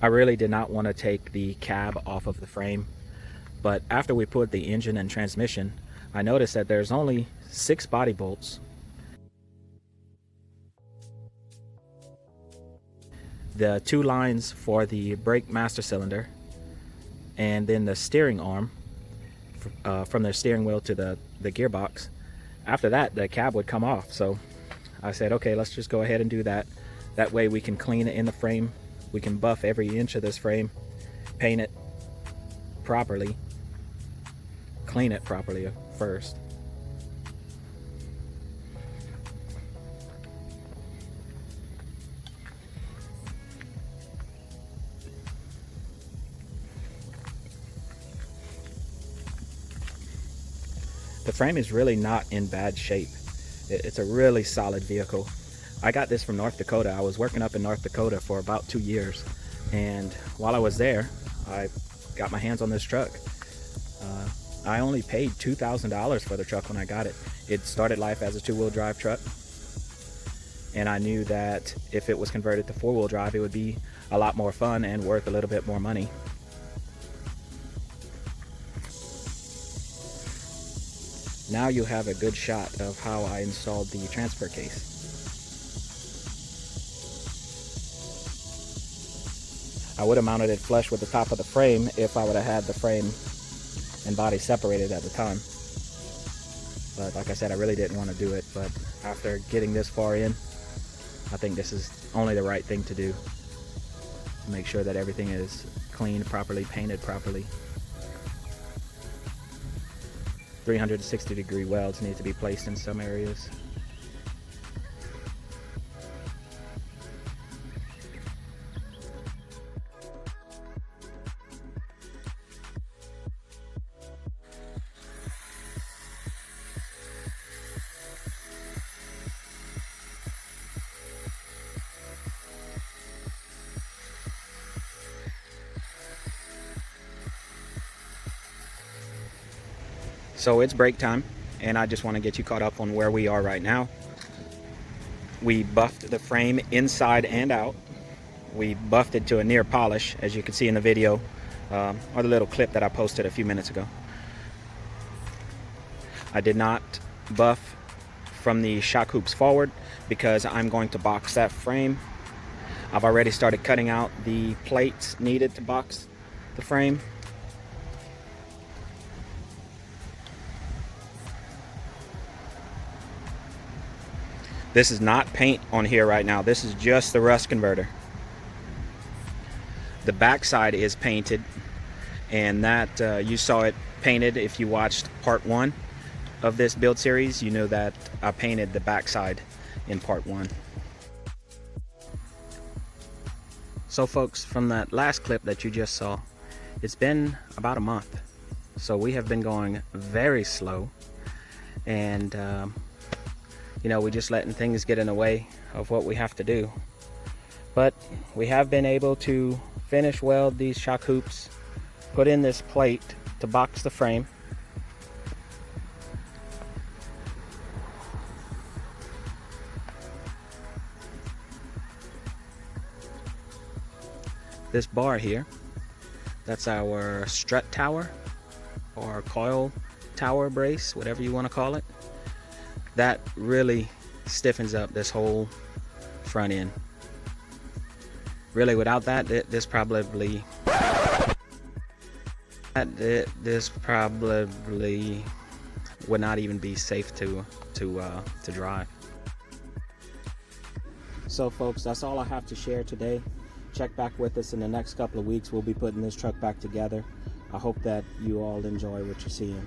I really did not want to take the cab off of the frame, but after we put the engine and transmission, I noticed that there's only 6 body bolts. The 2 lines for the brake master cylinder, and then the steering arm from the steering wheel to the gearbox. After that, the cab would come off. So I said, okay, let's just go ahead and do that. That way we can clean it in the frame. We can buff every inch of this frame, paint it properly, clean it properly first. The frame is really not in bad shape. It's a really solid vehicle. I got this from North Dakota. I was working up in North Dakota for about 2 years, and while I was there, I got my hands on this truck. I only paid $2,000 for the truck when I got it. It started life as a 2-wheel drive truck, and I knew that if it was converted to 4-wheel drive, it would be a lot more fun and worth a little bit more money. Now you have a good shot of how I installed the transfer case. I would have mounted it flush with the top of the frame if I would have had the frame and body separated at the time. But like I said, I really didn't want to do it. But after getting this far in, I think this is only the right thing to do. Make sure that everything is cleaned properly, painted properly. 360-degree welds need to be placed in some areas. So it's break time, and I just want to get you caught up on where we are right now. We buffed the frame inside and out. We buffed it to a near polish, as you can see in the video, or the little clip that I posted a few minutes ago. I did not buff from the shock hoops forward because I'm going to box that frame. I've already started cutting out the plates needed to box the frame. This is not paint on here right now. This is just the rust converter. The back side is painted, and that you saw it painted if you watched part 1 of this build series. You know that I painted the back side in part 1. So folks, from that last clip that you just saw, it's been about a month. So we have been going very slow, and you know, we're just letting things get in the way of what we have to do. But we have been able to finish weld these shock hoops, put in this plate to box the frame. This bar here, that's our strut tower or coil tower brace, whatever you want to call it. That really stiffens up this whole front end. Really, without that, this probably would not even be safe to drive. So folks, that's all I have to share today. Check back with us in the next couple of weeks. We'll be putting this truck back together. I hope that you all enjoy what you're seeing.